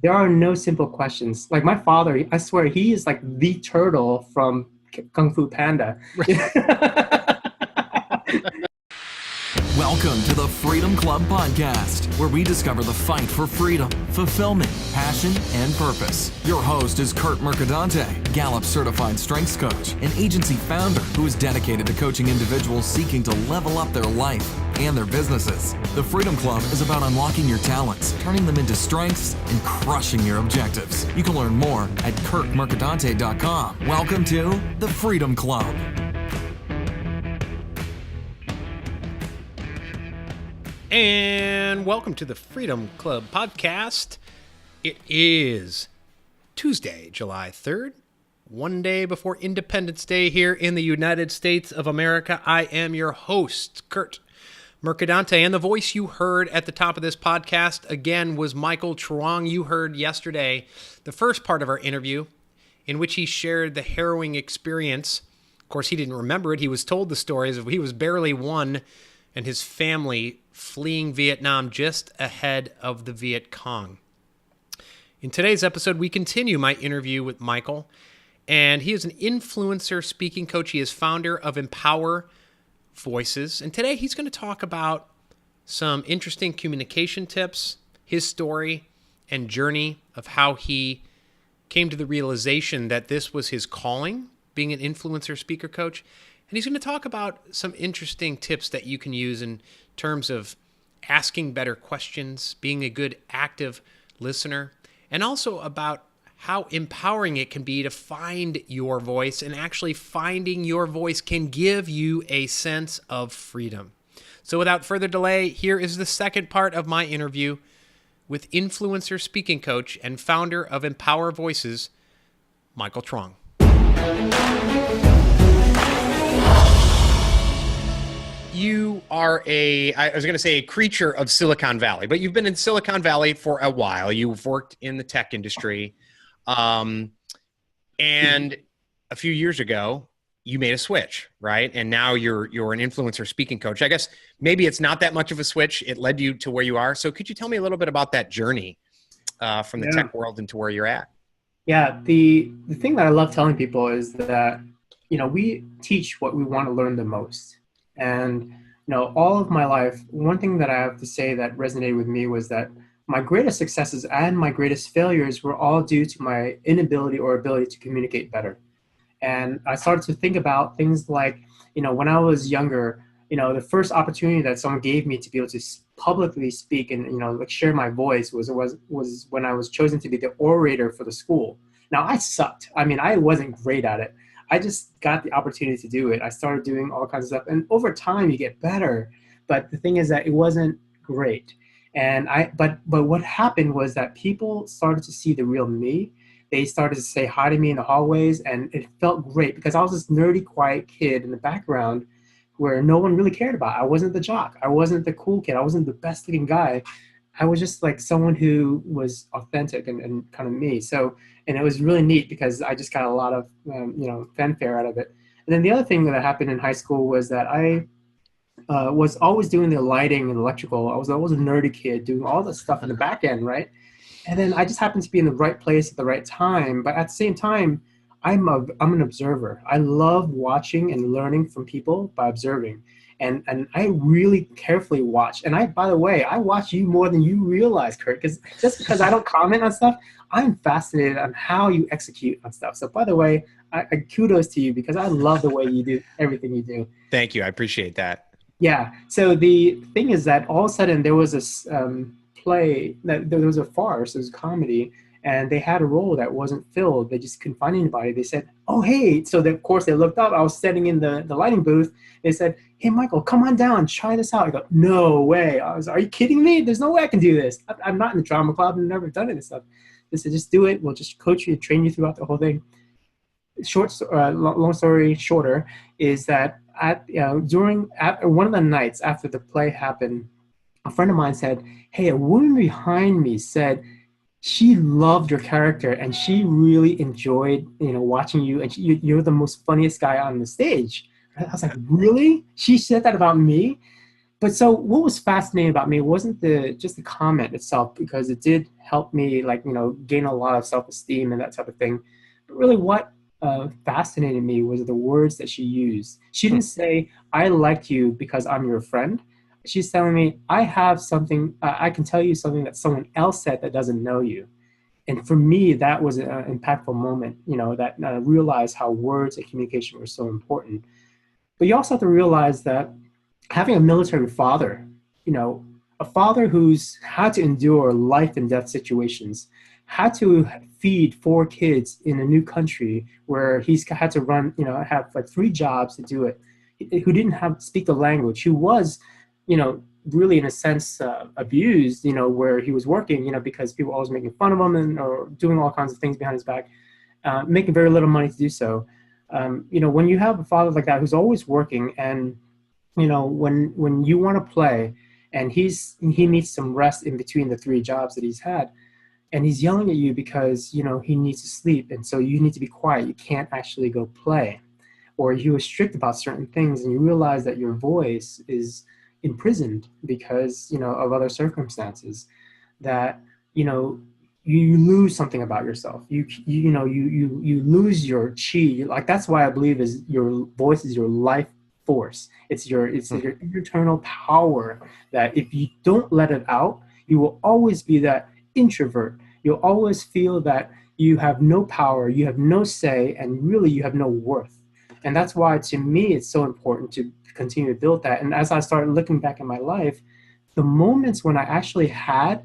there are no simple questions. Like my father, I swear, he is like the turtle from Kung Fu Panda. Welcome to the Freedom Club Podcast, where we discover the fight for freedom, fulfillment, passion, and purpose. Your host is Curt Mercadante, Gallup certified strengths coach, and agency founder who is dedicated to coaching individuals seeking to level up their life and their businesses. The Freedom Club is about unlocking your talents, turning them into strengths, and crushing your objectives. You can learn more at curtmercadante.com. Welcome to the Freedom Club. And welcome to the Freedom Club podcast. It is Tuesday, July 3rd, one day before Independence Day here in the United States of America. I am your host, Curt Mercadante, and the voice you heard at the top of this podcast, again, was Michael Truong. You heard yesterday the first part of our interview in which he shared the harrowing experience. Of course, he didn't remember it. He was told the stories of he was barely one and his family fleeing Vietnam just ahead of the Viet Cong. In today's episode, we continue my interview with Michael, and he is an influencer speaking coach. He is founder of Empower Voices, and today he's going to talk about some interesting communication tips, his story and journey of how he came to the realization that this was his calling, being an influencer speaker coach. And he's going to talk about some interesting tips that you can use in terms of asking better questions, being a good active listener, and also about how empowering it can be to find your voice. And actually finding your voice can give you a sense of freedom. So without further delay, here is the second part of my interview with influencer speaking coach and founder of Empower Voices, Michael Truong. You are I was going to say a creature of Silicon Valley, but you've been in Silicon Valley for a while. You've worked in the tech industry. And a few years ago, you made a switch, right? And now you're an influencer speaking coach. I guess maybe it's not that much of a switch. It led you to where you are. So could you tell me a little bit about that journey from the tech world into where you're at? Yeah, the thing that I love telling people is that, we teach what we want to learn the most. And, all of my life, one thing that I have to say that resonated with me was that my greatest successes and my greatest failures were all due to my inability or ability to communicate better. And I started to think about things like, when I was younger, the first opportunity that someone gave me to be able to publicly speak and, share my voice was when I was chosen to be the orator for the school. Now, I sucked. I wasn't great at it. I just got the opportunity to do it. I started doing all kinds of stuff. And over time, you get better. But the thing is that it wasn't great. And but what happened was that people started to see the real me. They started to say hi to me in the hallways. And it felt great because I was this nerdy, quiet kid in the background where no one really cared about. I wasn't the jock. I wasn't the cool kid. I wasn't the best looking guy. I was just like someone who was authentic and kind of me. And it was really neat because I just got a lot of, fanfare out of it. And then the other thing that happened in high school was that I was always doing the lighting and electrical. I was always a nerdy kid doing all the stuff in the back end, right? And then I just happened to be in the right place at the right time. But at the same time, I'm an observer. I love watching and learning from people by observing. And I really carefully watch. And by the way, I watch you more than you realize, Curt, because just because I don't comment on stuff, I'm fascinated on how you execute on stuff. So by the way, I kudos to you because I love the way you do everything you do. Thank you. I appreciate that. Yeah. So the thing is that all of a sudden there was this play, that there was a farce, it was a comedy, and they had a role that wasn't filled. They just couldn't find anybody. They said, oh, hey. So of course they looked up. I was sitting in the lighting booth. They said, hey, Michael, come on down. Try this out. I go, no way. Are you kidding me? There's no way I can do this. I'm not in the drama club. I've never done any stuff. They said, just do it. We'll just coach you, train you throughout the whole thing. Long story shorter is that during one of the nights after the play happened, a friend of mine said, hey, a woman behind me said, she loved your character and she really enjoyed, watching you, and you're the most funniest guy on the stage. I was like, really? She said that about me? But so what was fascinating about me wasn't just the comment itself, because it did help me, like, gain a lot of self-esteem and that type of thing. But really what fascinated me was the words that she used. She didn't say, I like you because I'm your friend. She's telling me, I have something, I can tell you something that someone else said that doesn't know you. And for me, that was an impactful moment, that I realized how words and communication were so important. But you also have to realize that having a military father, a father who's had to endure life and death situations, had to feed 4 kids in a new country where he's had to run, have like 3 jobs to do it, who didn't speak the language, who was, really in a sense abused, where he was working, because people were always making fun of him or doing all kinds of things behind his back, making very little money to do so. When you have a father like that who's always working, and when you want to play and he needs some rest in between the 3 jobs that he's had, and he's yelling at you because he needs to sleep, and so you need to be quiet, you can't actually go play, or he was strict about certain things, and you realize that your voice is imprisoned because of other circumstances, that you lose something about yourself. You lose your chi. Like, that's why I believe is your voice is your life force. It's your internal power, that if you don't let it out, you will always be that introvert. You'll always feel that you have no power, you have no say, and really you have no worth. And that's why, to me, it's so important to continue to build that. And as I started looking back in my life, the moments when I actually had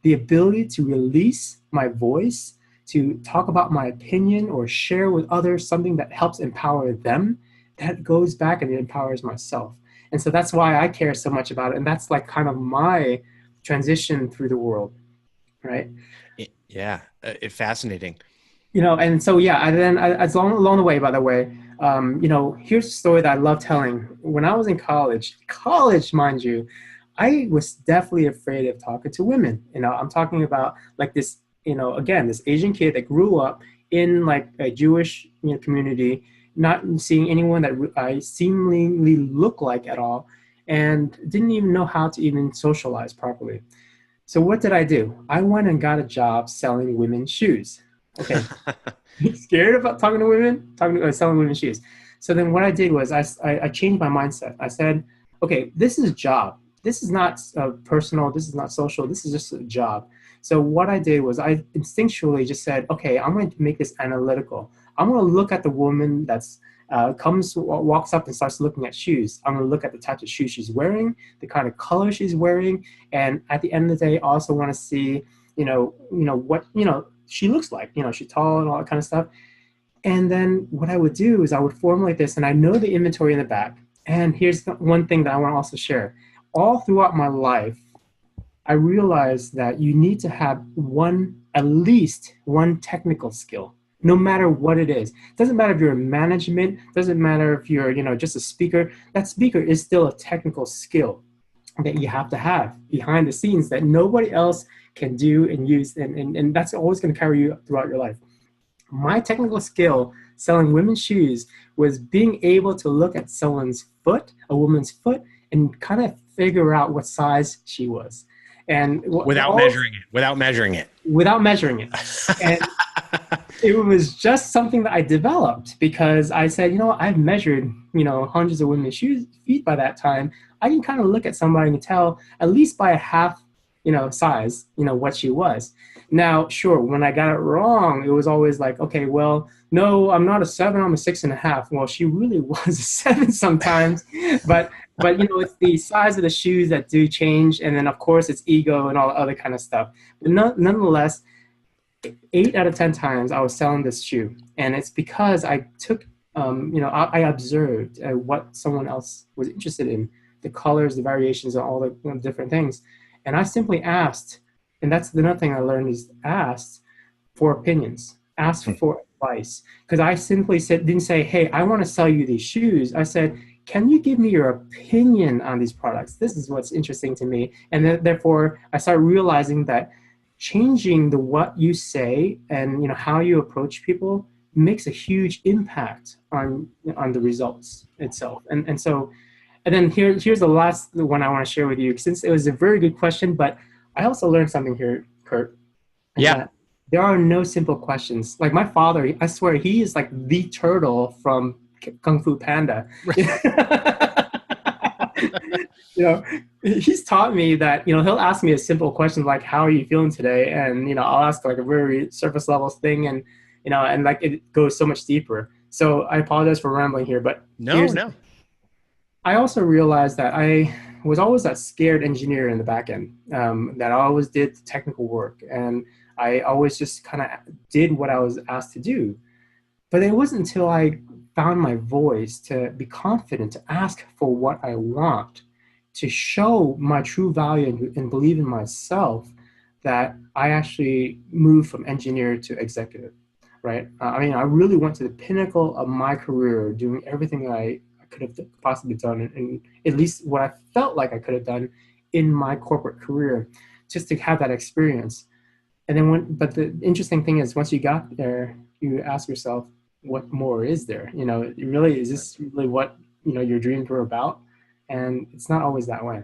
the ability to release my voice, to talk about my opinion or share with others something that helps empower them, that goes back and it empowers myself. And so that's why I care so much about it. And that's like kind of my transition through the world, right? Yeah, fascinating. And so, yeah, as along the way, by the way, here's a story that I love telling. When I was in college, mind you, I was definitely afraid of talking to women. I'm talking about like this, again, this Asian kid that grew up in like a Jewish community, not seeing anyone that I seemingly look like at all, and didn't even know how to even socialize properly. So what did I do? I went and got a job selling women's shoes. Okay. Scared about talking to women, selling women's shoes. So then what I did was I changed my mindset. I said, okay, this is a job. This is not personal. This is not social. This is just a job. So what I did was I instinctually just said, okay, I'm going to make this analytical. I'm going to look at the woman that's walks up and starts looking at shoes. I'm going to look at the types of shoes she's wearing, the kind of color she's wearing, and at the end of the day, I also want to see, what she looks like. She's tall and all that kind of stuff. And then what I would do is I would formulate this, and I know the inventory in the back. And here's one thing that I want to also share. All throughout my life, I realized that you need to have at least one technical skill, no matter what it is. It doesn't matter if you're in management, doesn't matter if you're, just a speaker. That speaker is still a technical skill that you have to have behind the scenes that nobody else can do and use. And that's always going to carry you throughout your life. My technical skill selling women's shoes was being able to look at a woman's foot, and kind of figure out what size she was. And without measuring it. And it was just something that I developed because I said, I've measured, hundreds of women's feet by that time. I can kind of look at somebody and tell, at least by a half, size, what she was. Now, sure, when I got it wrong, it was always like, okay, well, no, I'm not a 7, I'm a 6.5. Well, she really was a 7 sometimes, but it's the size of the shoes that do change, and then of course it's ego and all the other kind of stuff. But nonetheless, 8 out of 10 times I was selling this shoe, and it's because I took, I observed what someone else was interested in, the colors, the variations, and all the different things, and I simply asked. And that's another thing I learned, is asked for opinions, asked for advice. Because I simply didn't say, hey, I want to sell you these shoes. I said, can you give me your opinion on these products? This is what's interesting to me. And then, therefore, I started realizing that changing what you say and how you approach people makes a huge impact on the results itself. And And then here's the last one I want to share with you, since it was a very good question, but I also learned something here, Curt, and Yeah. that there are no simple questions. Like my father, I swear, he is like the turtle from Kung Fu Panda. You know, he's taught me that, he'll ask me a simple question like, how are you feeling today? And, I'll ask like a very surface level thing, and, and like it goes so much deeper. So I apologize for rambling here, but No. I also realized that I was always that scared engineer in the back end, that I always did the technical work, and I always just kind of did what I was asked to do. But it wasn't until I found my voice to be confident to ask for what I want, to show my true value and believe in myself, that I actually moved from engineer to executive, right? I mean, I really went to the pinnacle of my career, doing everything that I could have possibly done, and at least what I felt like I could have done in my corporate career, just to have that experience. And then but the interesting thing is, once you got there, you ask yourself, what more is there? Is this really what, your dreams were about? And it's not always that way.